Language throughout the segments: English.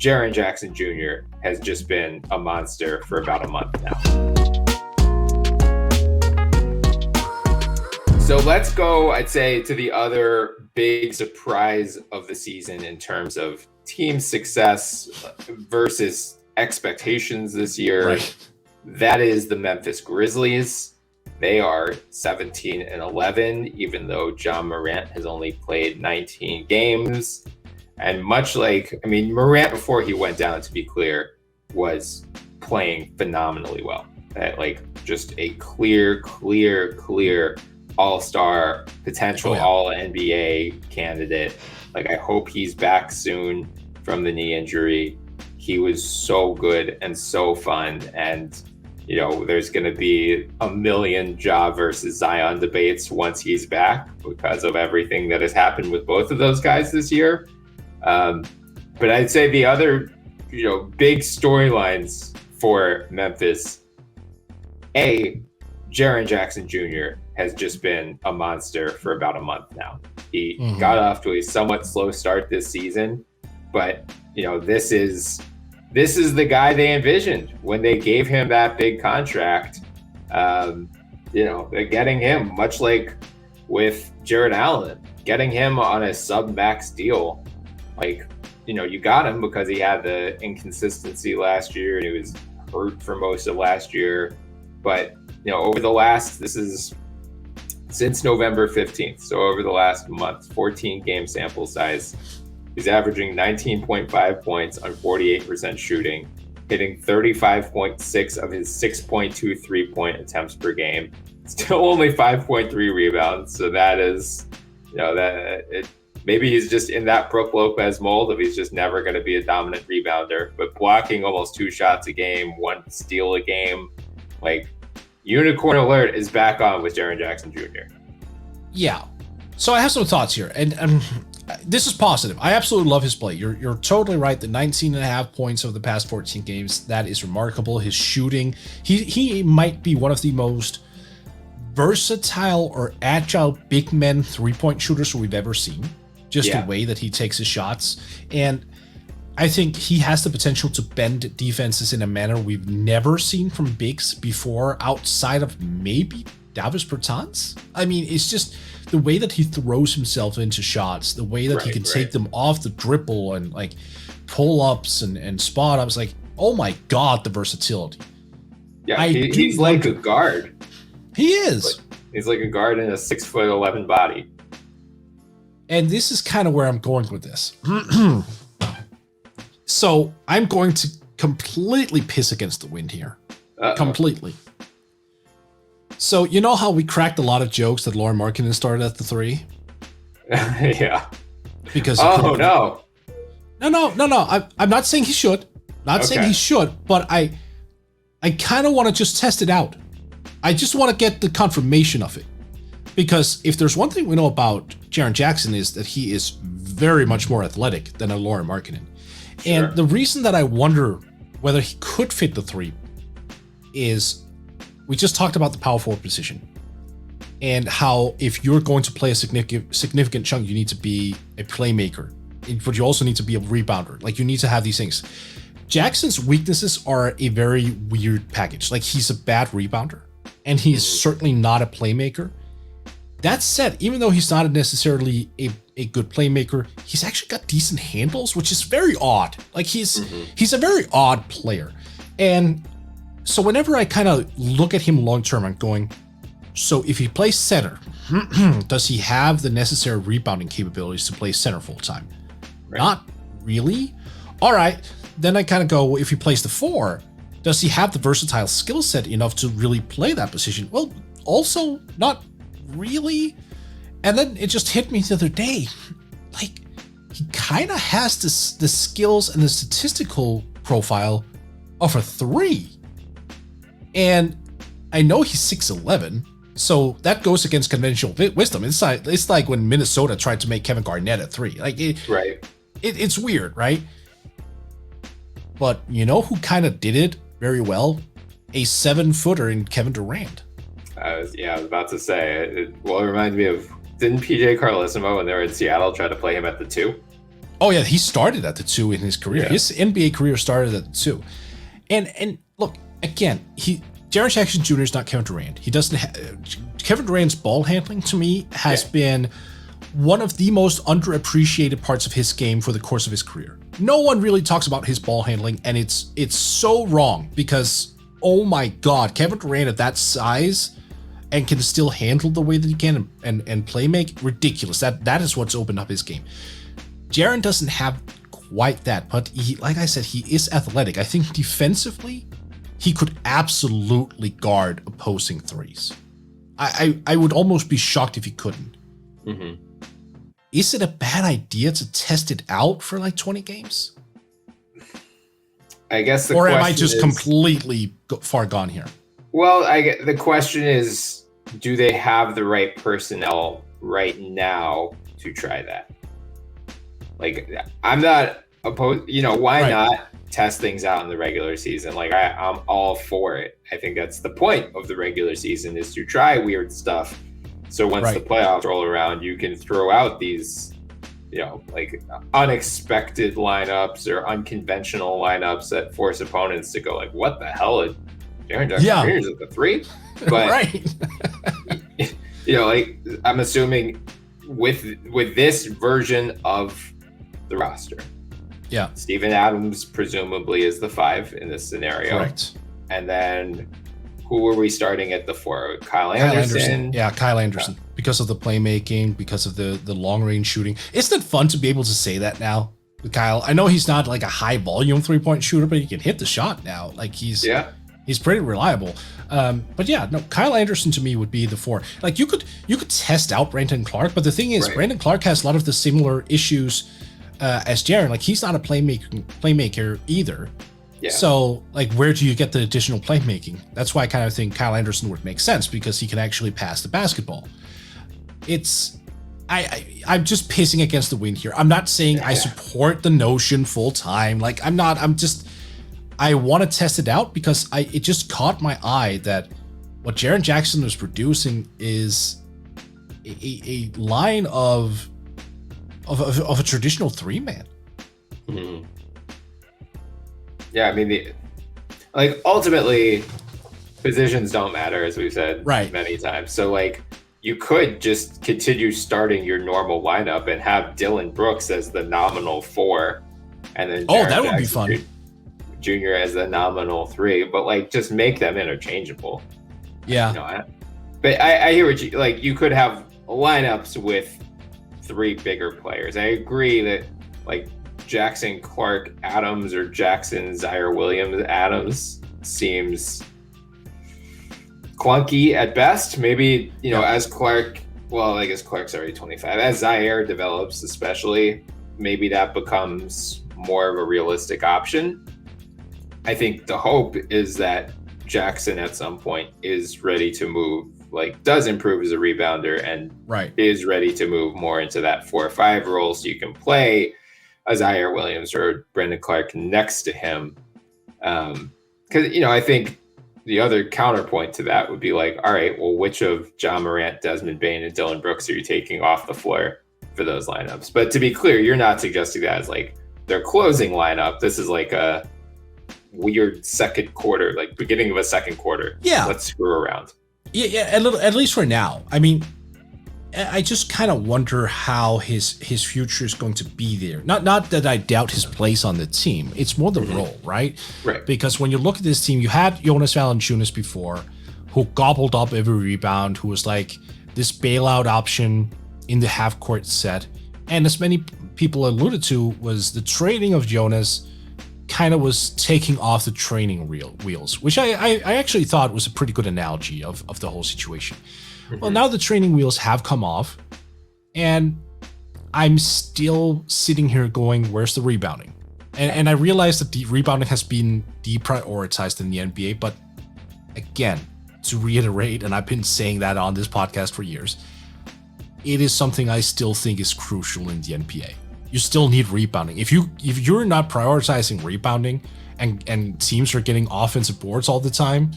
Jaren Jackson Jr. has just been a monster for about a month now. So let's go, I'd say, to the other big surprise of the season in terms of team success versus expectations this year. Right. That is the Memphis Grizzlies. They are 17-11, even though Ja Morant has only played 19 games. And much like, Morant before he went down, to be clear, was playing phenomenally well. Just a clear all-star, potential all-NBA candidate. I hope he's back soon from the knee injury. He was so good and so fun. And, there's going to be a million Ja versus Zion debates once he's back because of everything that has happened with both of those guys this year. But I'd say the other, big storylines for Memphis, Jaren Jackson Jr. has just been a monster for about a month now. He got off to a somewhat slow start this season, but this is the guy they envisioned when they gave him that big contract. They're getting him, much like with Jared Allen, getting him on a sub-max deal. You got him because he had the inconsistency last year and he was hurt for most of last year. But, over the last, this is since November 15th. So over the last month, 14 game sample size, he's averaging 19.5 points on 48% shooting, hitting 35.6 of his 6.2 3-point attempts per game. Still only 5.3 rebounds. So that is, maybe he's just in that Brook Lopez mold of he's just never going to be a dominant rebounder, but blocking almost 2 shots a game, 1 steal a game, unicorn alert is back on with Jaren Jackson Jr. Yeah. So I have some thoughts here, and this is positive. I absolutely love his play. You're totally right. The 19.5 points over the past 14 games, that is remarkable. His shooting, he might be one of the most versatile or agile big men 3-point shooters we've ever seen. Just the way that he takes his shots. And I think he has the potential to bend defenses in a manner we've never seen from bigs before, outside of maybe Davis Bertans. It's just the way that he throws himself into shots, the way that he can take them off the dribble and pull-ups and spot-ups. Oh my God, the versatility. Yeah, he's like a guard. He is. He's like a guard in a 6'11" body. And this is kind of where I'm going with this. So I'm going to completely piss against the wind here. Completely. So you know how we cracked a lot of jokes that Lauri Markkanen started at the 3? Yeah. Because no. I'm not saying he should. Saying he should, but I kind of want to just test it out. I just want to get the confirmation of it. Because if there's one thing we know about Jaren Jackson is that he is very much more athletic than a Lauri Markkanen. Sure. And the reason that I wonder whether he could fit the 3 is we just talked about the power forward position and how if you're going to play a significant chunk, you need to be a playmaker, but you also need to be a rebounder. You need to have these things. Jackson's weaknesses are a very weird package. He's a bad rebounder and he's certainly not a playmaker. That said, even though he's not necessarily a good playmaker, he's actually got decent handles, which is very odd. He's a very odd player. And so whenever I kind of look at him long term, I'm going, so if he plays center, does he have the necessary rebounding capabilities to play center full time? Right. Not really. All right. Then I kind of go, well, if he plays the 4, does he have the versatile skill set enough to really play that position? Well, also not really. And then it just hit me the other day. He kind of has the skills and the statistical profile of a 3. And I know he's 6'11", so that goes against conventional wisdom. It's like when Minnesota tried to make Kevin Garnett a 3. It's weird, right? But you know who kind of did it very well? A 7-footer in Kevin Durant. I was about to say, it reminds me of, didn't PJ Carlesimo when they were in Seattle try to play him at the 2? Oh yeah, he started at the 2 in his career. Yeah. His NBA career started at the 2. And look, again, Jaren Jackson Jr. is not Kevin Durant. He doesn't Kevin Durant's ball handling to me has been one of the most underappreciated parts of his game for the course of his career. No one really talks about his ball handling, and it's so wrong because, oh my God, Kevin Durant at that size and can still handle the way that he can and play make, ridiculous. That is what's opened up his game. Jaren doesn't have quite that, but he, like I said, he is athletic. I think defensively, he could absolutely guard opposing threes. I would almost be shocked if he couldn't. Mm-hmm. Is it a bad idea to test it out for like 20 games? I guess or am I just completely far gone here? Well, the question is, do they have the right personnel right now to try that? Like, I'm not opposed. Why not test things out in the regular season? Like, I'm all for it. I think that's the point of the regular season, is to try weird stuff. So once the playoffs roll around, you can throw out these, like unexpected lineups or unconventional lineups that force opponents to go like, what the hell is Jaren Jackson Jr. is at the 3? But, like, I'm assuming with this version of the roster, Steven Adams presumably is the 5 in this scenario. Correct. And then who were we starting at the 4? Kyle Anderson. Yeah, Kyle Anderson. Because of the playmaking, because of the long range shooting. Isn't it fun to be able to say that now with Kyle? I know he's not like a high volume 3-point shooter, but he can hit the shot now. Like he's pretty reliable. But yeah, no, Kyle Anderson to me would be the 4. Like you could test out Brandon Clark, but the thing is, Brandon Clark has a lot of the similar issues as Jaren. Like he's not a playmaker either. Yeah. So, like, where do you get the additional playmaking? That's why I kind of think Kyle Anderson would make sense, because he can actually pass the basketball. I'm just pissing against the wind here. I'm not saying I support the notion full time. Like, I want to test it out because it just caught my eye that what Jaren Jackson was producing is a line of a traditional 3-man. Mm-hmm. Yeah, I mean, ultimately, positions don't matter, as we've said many times. So, like, you could just continue starting your normal lineup and have Dillon Brooks as the nominal 4, and then that would be fun. Junior as the nominal 3, but like just make them interchangeable. Yeah. But I hear what you could have lineups with 3 bigger players. I agree that like Jackson Clark Adams or Jackson Zaire Williams Adams seems clunky at best. Maybe, as Clark, well, I guess Clark's already 25. As Zaire develops, especially, maybe that becomes more of a realistic option. I think the hope is that Jackson at some point is ready to move, like does improve as a rebounder and is ready to move more into that 4 or 5 role, so you can play a Zaire Williams or Brandon Clark next to him. Because, I think the other counterpoint to that would be like, all right, well, which of Ja Morant, Desmond Bane, and Dillon Brooks are you taking off the floor for those lineups? But to be clear, you're not suggesting that as like their closing lineup. This is like a weird second quarter, like beginning of a second quarter. Yeah. Let's screw around. Yeah, at least for now. I mean, I just kind of wonder how his future is going to be there. Not that I doubt his place on the team. It's more the role, right? Right. Because when you look at this team, you had Jonas Valanciunas before, who gobbled up every rebound, who was like this bailout option in the half-court set. And as many people alluded to, was the trading of Jonas kind of was taking off the training wheels, which I actually thought was a pretty good analogy of the whole situation. Well, now the training wheels have come off, and I'm still sitting here going, where's the rebounding? And I realize that the rebounding has been deprioritized in the NBA, but again, to reiterate, and I've been saying that on this podcast for years, it is something I still think is crucial in the NBA. You still need rebounding. If you're not prioritizing rebounding and teams are getting offensive boards all the time,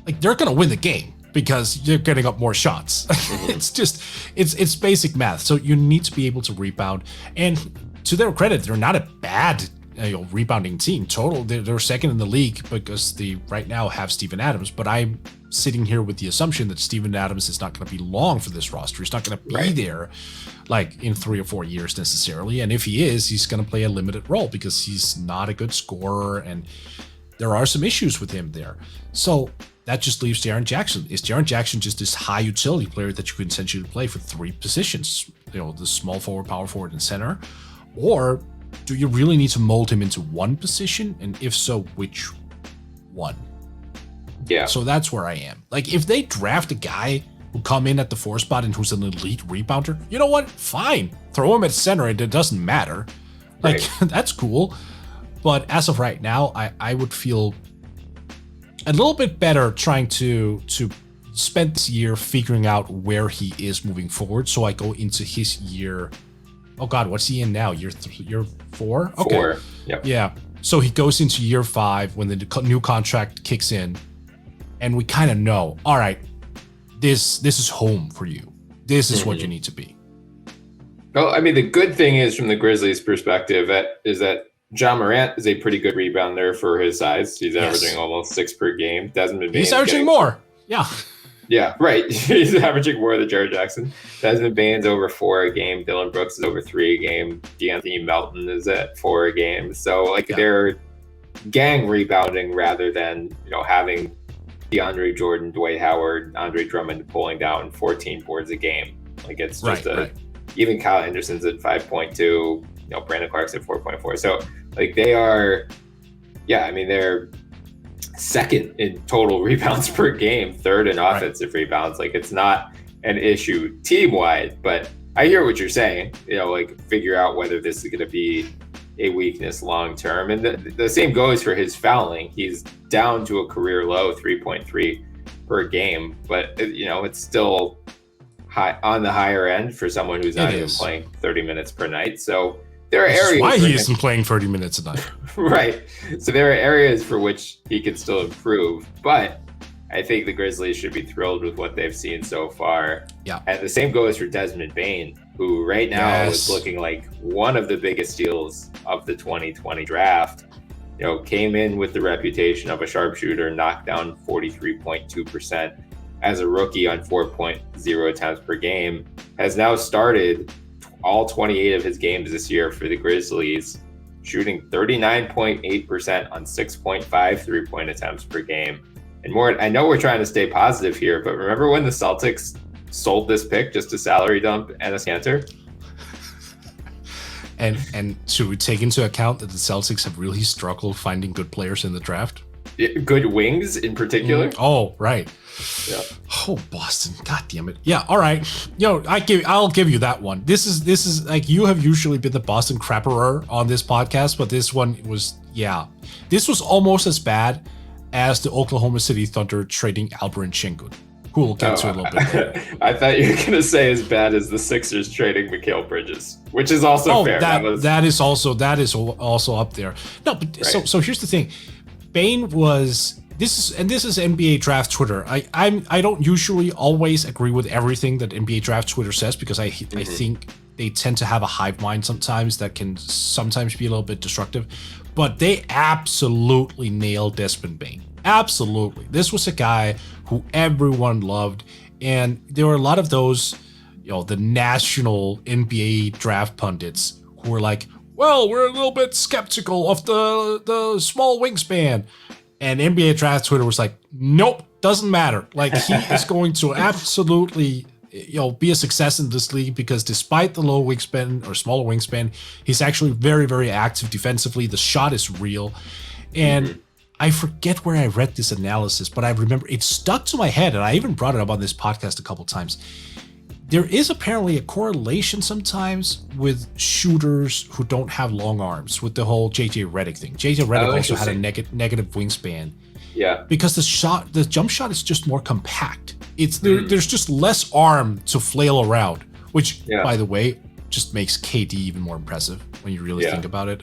like they're gonna win the game because you're getting up more shots. It's basic math. So you need to be able to rebound. And to their credit, they're not a bad rebounding team. Total, they're second in the league because they right now have Steven Adams. But I'm sitting here with the assumption that Steven Adams is not going to be long for this roster. He's not going to be there like in 3 or 4 years necessarily. And if he is, he's going to play a limited role because he's not a good scorer, and there are some issues with him there. So that just leaves Jaren Jackson. Is Jaren Jackson just this high utility player that you can essentially play for 3 positions? The small forward, power forward, and center? Or do you really need to mold him into one position? And if so, which one? Yeah. So that's where I am. Like, if they draft a guy who come in at the 4 spot and who's an elite rebounder, you know what? Fine. Throw him at center and it doesn't matter. Like, that's cool. But as of right now, I would feel a little bit better trying to spend this year figuring out where he is moving forward. So I go into his year. Oh God, what's he in now? Year 4? Okay. 4. Yep. Yeah. So he goes into year 5 when the new contract kicks in, and we kind of know, all right, this is home for you. This is what you need to be. Well, I mean, the good thing is from the Grizzlies' perspective is that Ja Morant is a pretty good rebounder for his size. He's averaging almost 6 per game. Desmond Bane. He's averaging more. Yeah. Yeah, right. He's averaging more than Jaren Jackson. Desmond Bane's over 4 a game. Dylan Brooks is over 3 a game. DeAnthony Melton is at 4 a game. So they're gang rebounding rather than having DeAndre Jordan, Dwight Howard, Andre Drummond pulling down 14 boards a game. Like it's just even Kyle Anderson's at 5.2. Brandon Clark's at 4.4. So they are, they're second in total rebounds per game, third in offensive rebounds. It's not an issue team wide, but I hear what you're saying, figure out whether this is going to be a weakness long term. And the same goes for his fouling. He's down to a career low 3.3 per game, but it's still high on the higher end for someone who's not even playing 30 minutes per night. So there are areas why he isn't playing 30 minutes a night. Right. So there are areas for which he can still improve, but I think the Grizzlies should be thrilled with what they've seen so far. Yeah. And the same goes for Desmond Bane, who right now is looking like one of the biggest steals of the 2020 draft. Came in with the reputation of a sharpshooter, knocked down 43.2% as a rookie on 4.0 attempts per game, has now started all 28 of his games this year for the Grizzlies, shooting 39.8% on 6.5 3-point attempts per game. And Morten, I know we're trying to stay positive here, but remember when the Celtics sold this pick just to salary dump Enes Kanter? And should we take into account that the Celtics have really struggled finding good players in the draft? Good wings in particular? Oh, right. Yeah. Oh, Boston. God damn it. Yeah, all right. I'll give you that one. This is like, you have usually been the Boston crapperer on this podcast, but this one was, this was almost as bad as the Oklahoma City Thunder trading Alperen Şengün, who we'll get to a little bit later. I thought you were going to say as bad as the Sixers trading Mikal Bridges, which is also fair. That is also up there. No, but so here's the thing. Bane was this is NBA draft Twitter. I don't usually always agree with everything that NBA draft Twitter says because I think they tend to have a hive mind sometimes that can sometimes be a little bit destructive. But they absolutely nailed Desmond Bane. Absolutely. This was a guy who everyone loved, and there were a lot of those, the national NBA draft pundits who were like, well, we're a little bit skeptical of the small wingspan. And NBA draft Twitter was like, nope, doesn't matter. Like, he is going to absolutely, be a success in this league because despite the low wingspan or smaller wingspan, he's actually very, very active defensively. The shot is real. And I forget where I read this analysis, but I remember it stuck to my head, and I even brought it up on this podcast a couple times. There is apparently a correlation sometimes with shooters who don't have long arms with the whole JJ Redick thing. JJ Redick also had a negative wingspan. Yeah. Because the jump shot is just more compact. There's just less arm to flail around, which, by the way, just makes KD even more impressive when you really think about it.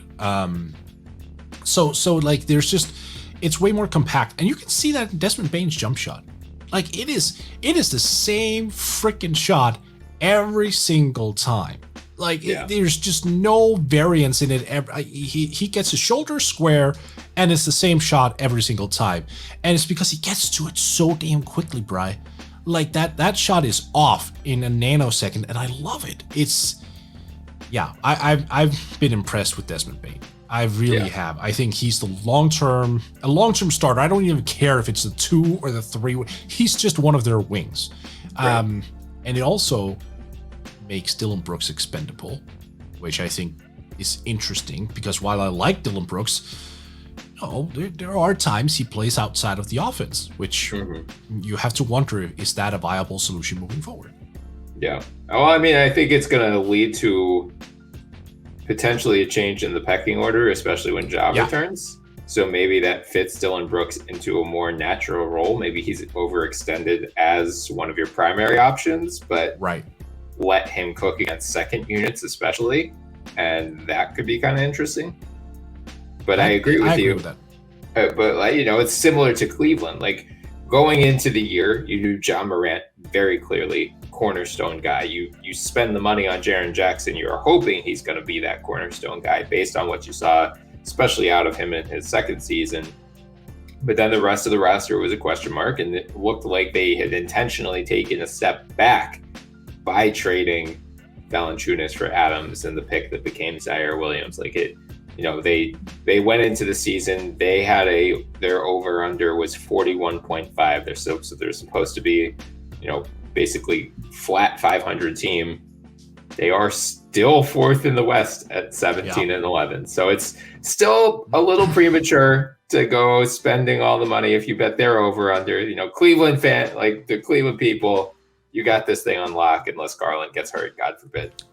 So like there's just, it's way more compact, and you can see that in Desmond Bane's jump shot. Like it is the same freaking shot every single time. Like there's just no variance in it. He gets his shoulder square, and it's the same shot every single time. And it's because he gets to it so damn quickly, Bri. Like that shot is off in a nanosecond, and I love it. I've been impressed with Desmond Bane. I really have. I think he's a long-term starter. I don't even care if it's the 2 or the 3. He's just one of their wings. Right. And it also makes Dillon Brooks expendable, which I think is interesting because while I like Dillon Brooks, there are times he plays outside of the offense, which you have to wonder, is that a viable solution moving forward? Yeah. Well, I mean, I think it's going to lead to potentially a change in the pecking order, especially when Ja returns. So maybe that fits Dillon Brooks into a more natural role. Maybe he's overextended as one of your primary options, but let him cook against second units especially, and that could be kind of interesting. But I agree with you. With that. But it's similar to Cleveland. Like going into the year, you knew Ja Morant very clearly, cornerstone guy. You spend the money on Jaren Jackson. You're hoping he's going to be that cornerstone guy based on what you saw, especially out of him in his second season. But then the rest of the roster was a question mark, and it looked like they had intentionally taken a step back by trading Valanciunas for Adams and the pick that became Zaire Williams. Like they went into the season, they had their over under was 41.5. So they're supposed to be, basically flat 500 team. They are still 4th in the West at 17 and 11. So it's still a little premature to go spending all the money if you bet they're over under. Cleveland fan, like the Cleveland people, you got this thing on lock unless Garland gets hurt, God forbid.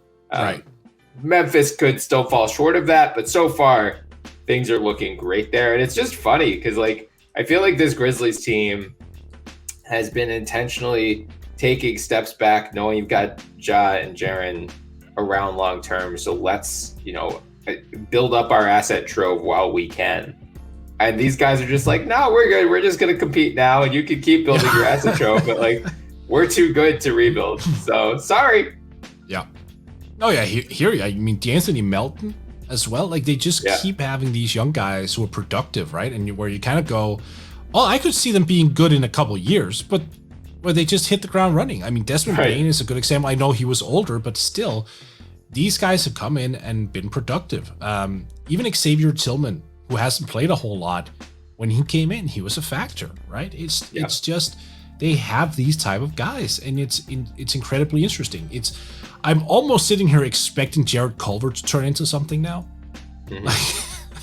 Memphis could still fall short of that, but so far things are looking great there. And it's just funny because I feel like this Grizzlies team has been intentionally taking steps back, knowing you've got Ja and Jaren around long term. So let's, build up our asset trove while we can. And these guys are just like, no, we're good. We're just going to compete now. And you can keep building your asset trove, but we're too good to rebuild. So sorry. Yeah. Oh yeah. Here, I mean, D'Anthony Melton as well. Like they just keep having these young guys who are productive, right? And where you kind of go, I could see them being good in a couple of years, but where they just hit the ground running. I mean, Desmond Bain is a good example. I know he was older, but still, these guys have come in and been productive. Even Xavier Tillman, who hasn't played a whole lot, when he came in, he was a factor, right? It's just they have these type of guys, and it's incredibly interesting. I'm almost sitting here expecting Jared Culver to turn into something now.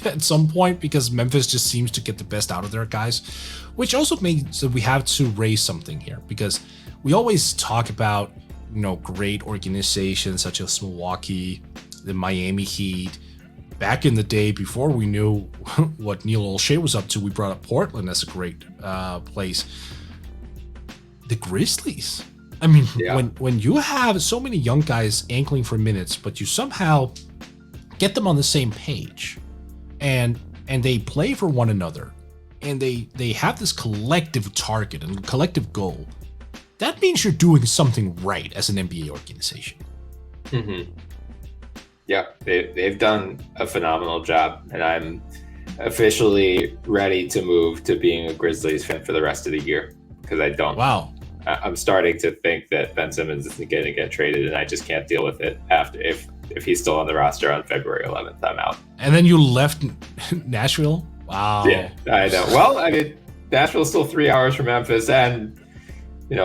At some point, because Memphis just seems to get the best out of their guys, which also means that we have to raise something here, because we always talk about, great organizations such as Milwaukee, the Miami Heat. Back in the day, before we knew what Neil Olshey was up to, we brought up Portland as a great place. The Grizzlies. I mean, when you have so many young guys angling for minutes, but you somehow get them on the same page, and they play for one another, and they have this collective target and collective goal, that means you're doing something right as an NBA organization. Yeah, they've done a phenomenal job, and I'm officially ready to move to being a Grizzlies fan for the rest of the year, because I don't. Wow. I'm starting to think that Ben Simmons is going to get traded, and I just can't deal with it if he's still on the roster on February 11th. I'm out. And then you left Nashville? Wow. Yeah, I know. Well, I mean, Nashville's still 3 hours from Memphis, and,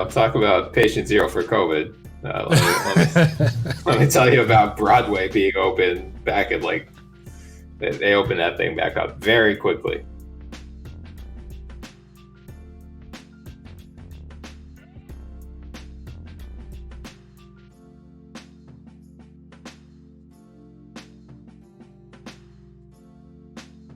talk about patient zero for COVID. Let me tell you about Broadway being open back at they opened that thing back up very quickly.